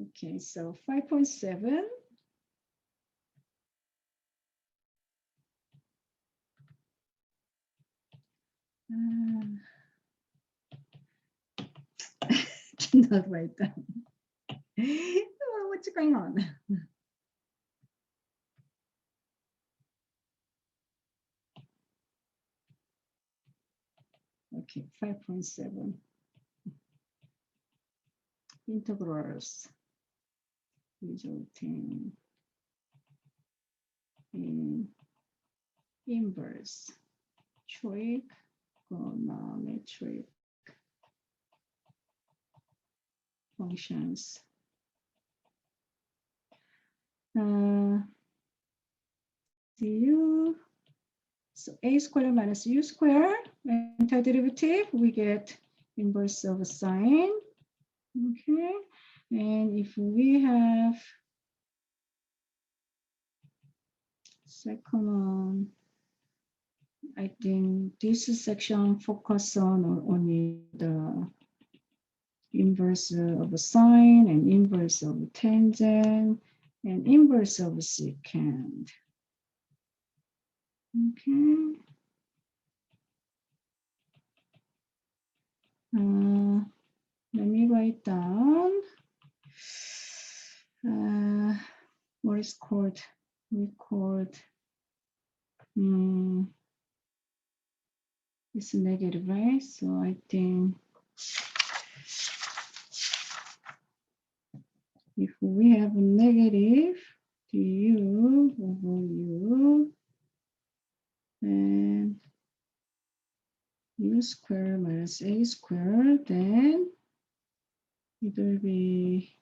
Okay, so 5.7. Cannot write down. Oh, what's going on? Okay, 5.7. Integrals resulting in inverse trigonometric functions. Du, so a squared minus u squared, antiderivative, we get inverse of a sine. Okay, and if we have second one, I think this section focus on only the inverse of a sine and inverse of a tangent and inverse of a secant. Okay. Let me write down what is called record. It's negative, right? So I think if we have a negative du over u, and u squared minus a squared, then it will be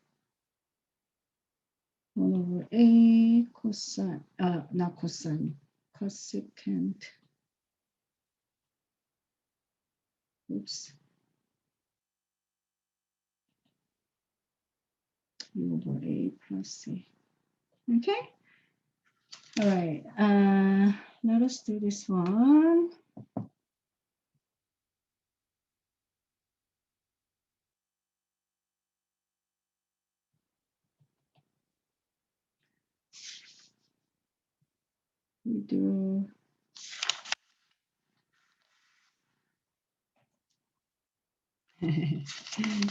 1 over a cosine, not cosine, cosecant. Oops. U over a plus c. Okay. All right. Let us do this one. We do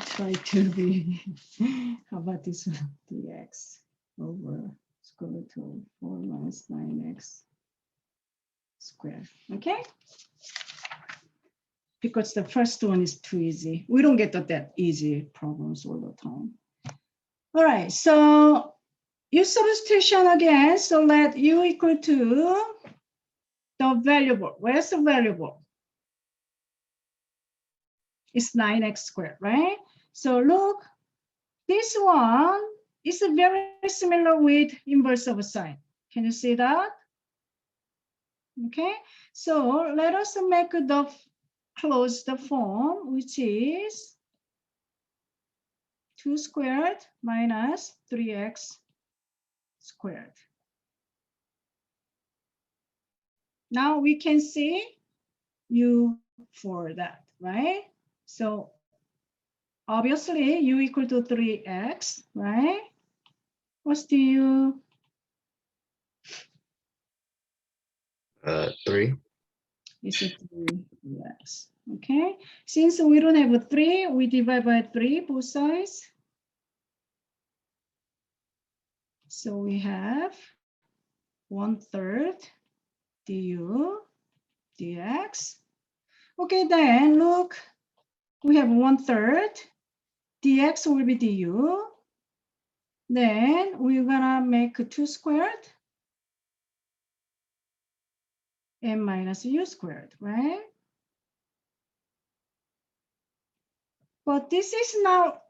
try to be, how about this one? 3x over square root of 4 minus 9x squared. Okay? Because the first one is too easy. We don't get that easy problems all the time. All right, so use substitution again. So let u equal to the variable. Where's the variable? It's 9x squared, right? So look, this one is very similar with inverse of sine. Can you see that? Okay, so let us make the closed form, which is 2 squared minus 3x squared. Now we can see u for that, right? So obviously u equal to 3x, right? What's the u? 3. Is it 3? Yes. Okay. Since we don't have a 3, we divide by 3 both sides. So we have 1/3 du dx. Okay, then look, we have 1/3 dx will be du. Then we're gonna make 2 squared and minus u squared, right? But this is now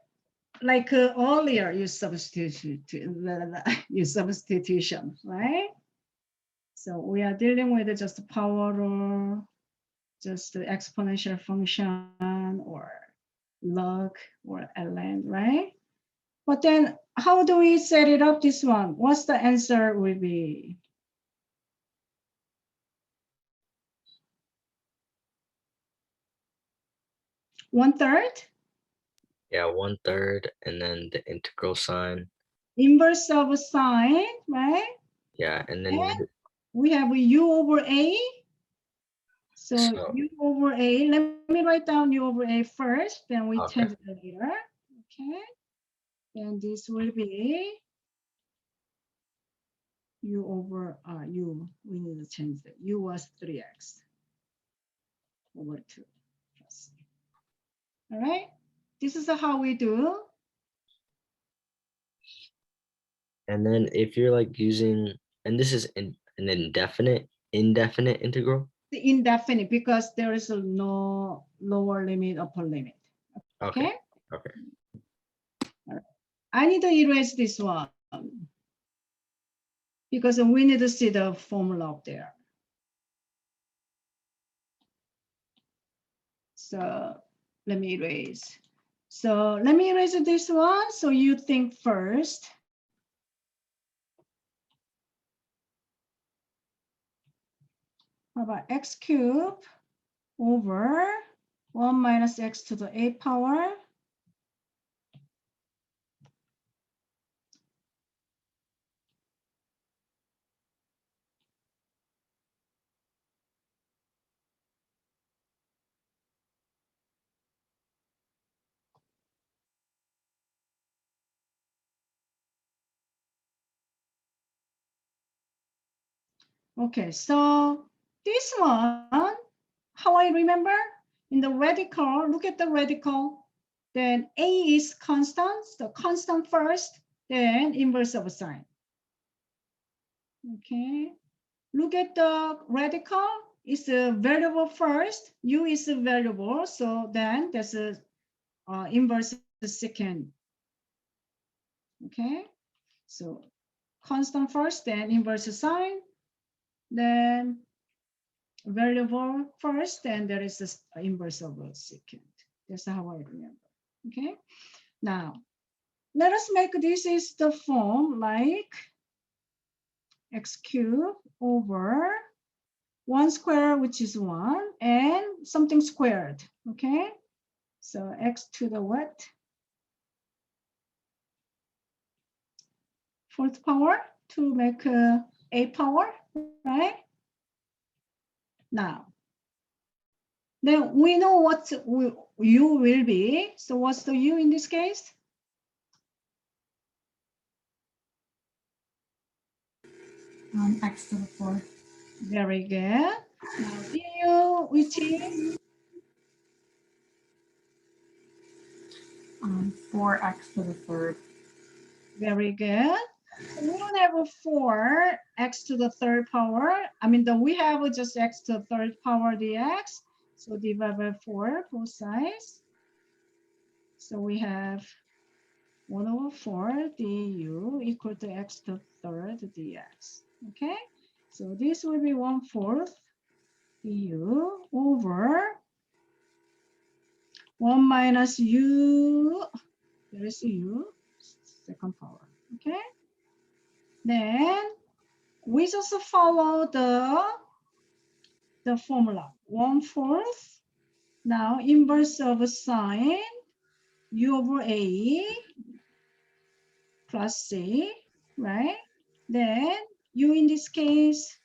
like earlier you substitution, right? So we are dealing with just power or just the exponential function or log or ln, right? But then how do we set it up this one? What's the answer will be? One third? Yeah, 1/3, and then the integral sign. Inverse of a sine, right? Yeah, and then And we have u over a. So so u over a, let me write down u over a first, then we change okay. it later. Okay. And this will be u over u. We need to change that. U was 3x over 2 plus. All right. This is how we do And then if you're like using, and this is an indefinite integral. the indefinite because there is no lower limit, upper limit. Okay. Okay. Okay. All right. I need to erase this one because we need to see the formula up there. So let me erase. So let me erase this one. So you think first. How about x cubed over 1 minus x to the 8th power. Okay, so this one, how I remember? In the radical, look at the radical. Then a is constant, so constant first, then inverse of a sine. Okay, look at the radical. It's a variable first. U is a variable, so then there's a inverse second. Okay, so constant first, then inverse sine, then variable first, then there is a inverse of a second. That's how I remember. Okay, now let us make this is the form like x cubed over 1 square, which is 1, and something squared. Okay, so x to the what? 4th power to make a power, right? Now, then we know what u will be. So what's the u in this case? X to the 4th. Very good. Now du, which is 4x to the 3rd. very good. So we don't have a 4 x to the 3rd power. I mean, we have just x to the 3rd power dx. So divide by 4 both sides. So we have 1 over 4 du equal to x to the 3rd dx. Okay, so this will be 1/4 du over 1 minus u, there is u, 2nd power. Okay, then we just follow the formula 1/4. Now inverse of sine u over a plus c, right? Then u in this case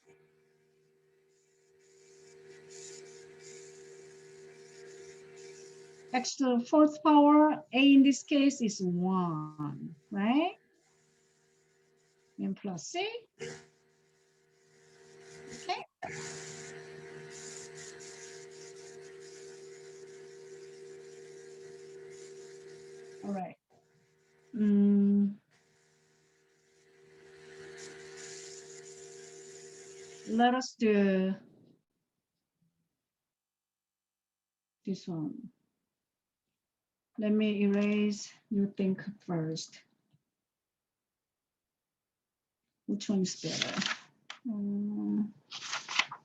x to the 4th power, a in this case is 1, right? And plus c. Okay. All right. Let us do this one. Let me erase, you think first. Which one is better?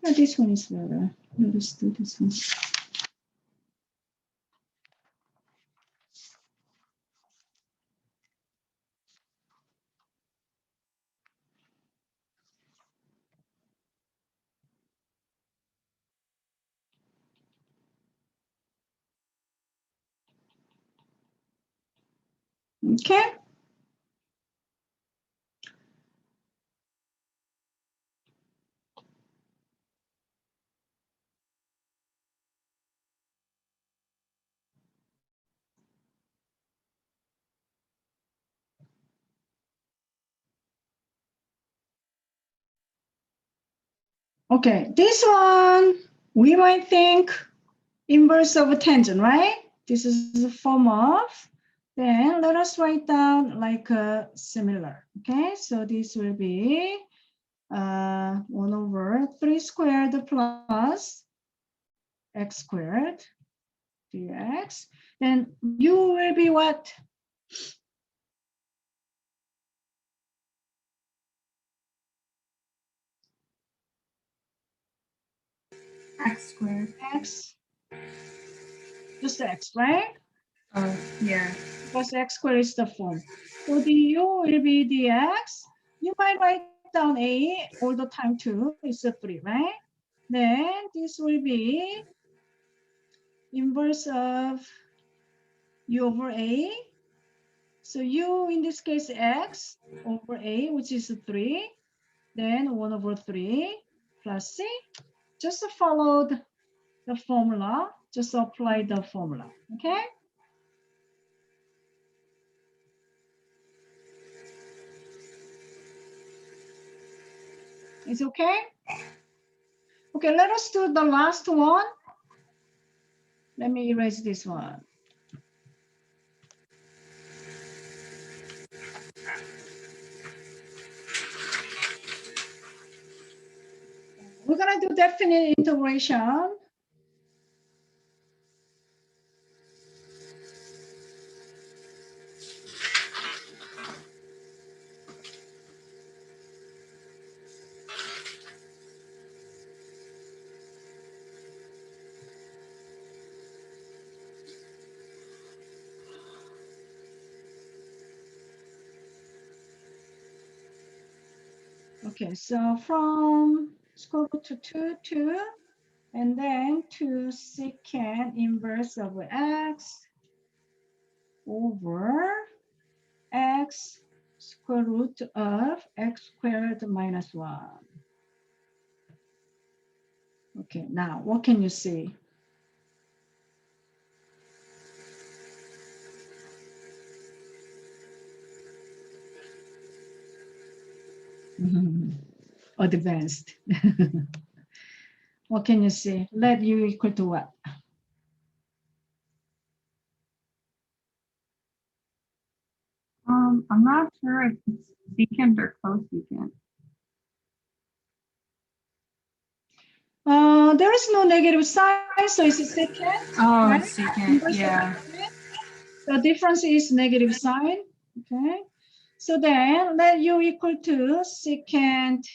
Yeah, this one is better. Let us do this one. Okay. Okay, this one, we might think inverse of a tangent, right? This is the form of, then let us write down like a similar, okay? So this will be 1 over 3 squared plus x squared dx. Then u will be what? X squared. X, just x, right? Oh, yeah. Because x squared is the form. So du will be dx. You might write down a all the time too. It's a 3, right? Then this will be inverse of u over a. So u in this case x over a, which is 3. Then 1 over 3 plus c. Just follow the formula. Just apply the formula. Okay. It's okay? Okay, let us do the last one. Let me erase this one. We're gonna do definite integration. Okay, so from square root to 2, and then to secant inverse of x over x square root of x squared minus 1. Okay, now what can you see? Advanced. What can you see? Let u equal to what? I'm not sure if it's secant or cosecant. There is no negative sign, so it's a secant. Oh, right? secant, Inverse of yeah. secant. The difference is negative sign. Okay. So then let u equal to secant.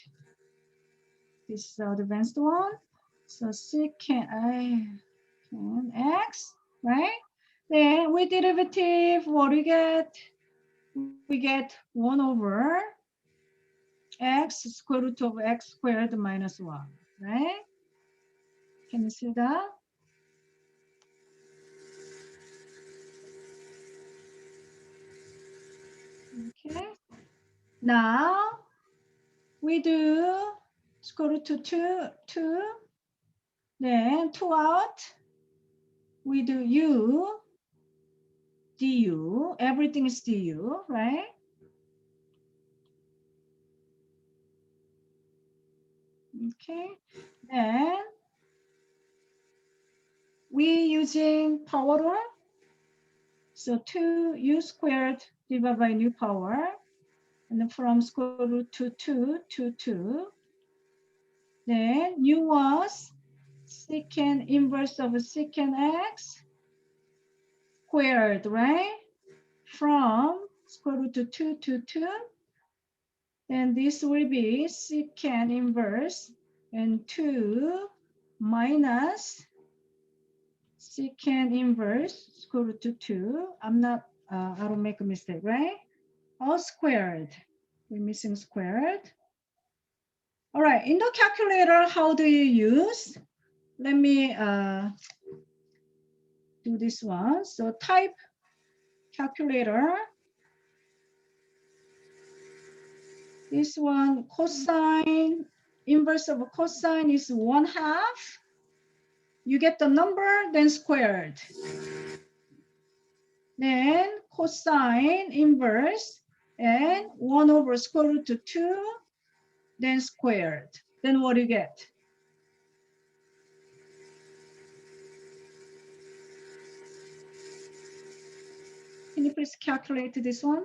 This is the advanced one. So secant x, right? Then with derivative, what do we get? We get 1 over x square root of x squared minus 1, right? Can you see that? Okay. Now we do square root to 2, then 2 out. We do u du. Everything is du, right? Okay. Then we using power rule. So 2u squared divided by new power. And then from square root to 2 to 2. Then u was secant inverse of secant x squared, right? From square root to 2 to 2. Then this will be secant inverse and 2 minus secant inverse square root to 2. I don't make a mistake, right? All squared. We're missing squared. All right, in the calculator, how do you use? Let me do this one. So type calculator, This one, cosine, inverse of cosine is 1/2. You get the number, then squared. Then cosine inverse and 1 over square root of 2, then squared. Then what do you get? Can you please calculate this one?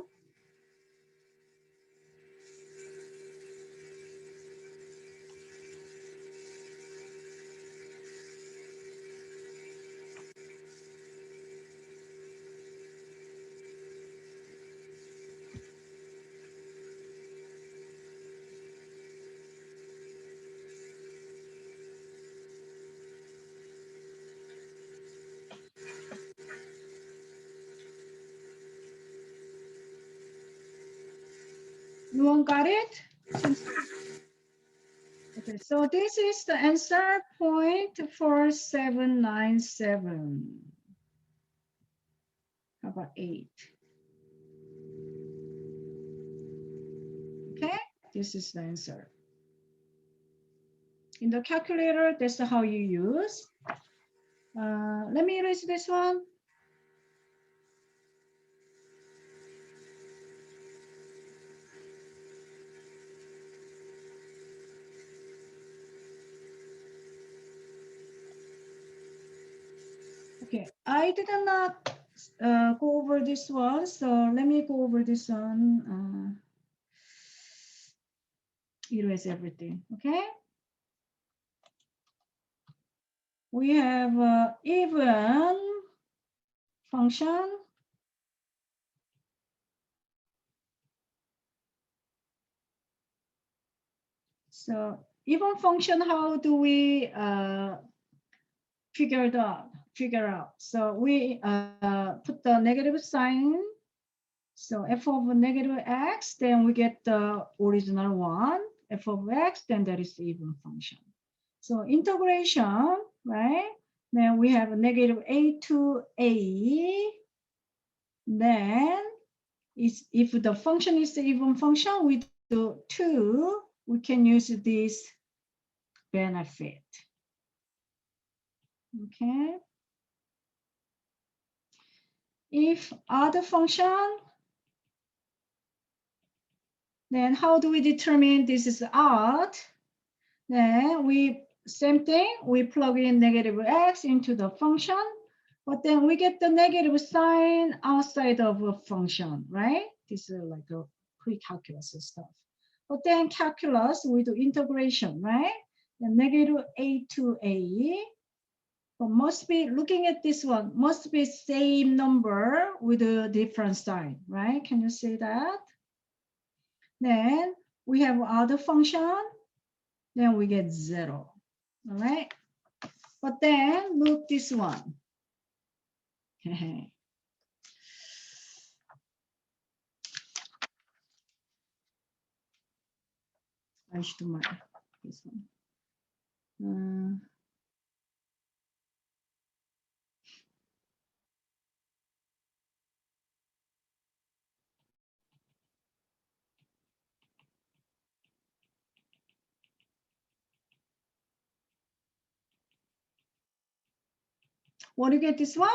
No one got it? Okay, so this is the answer, 0.4797. How about 8? Okay, this is the answer. In the calculator, that's how you use. Let me erase this one. Okay, I did not go over this one, so let me go over this one. Erase everything, okay? We have even function. So even function, how do we figure out? So we put the negative sign. So f of negative x, then we get the original one, f of x, then that is the even function. So integration, right? Then we have negative a to a. Then if the function is the even function, we do 2, we can use this benefit. Okay. If other function, then how do we determine this is odd? Then same thing, we plug in negative x into the function, but then we get the negative sign outside of a function, right? This is like a pre-calculus stuff. But then calculus, we do integration, right? The negative a to a, but must be, looking at this one, must be same number with a different sign, right? Can you see that? Then we have other function, then we get 0, all right? But then look this one. I should mark this one. What do you get this one?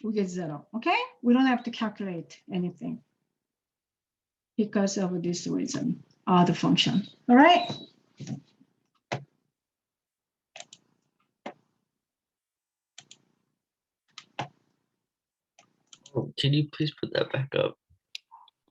We get 0, okay? We don't have to calculate anything because of this reason, the function, all right? Oh, can you please put that back up?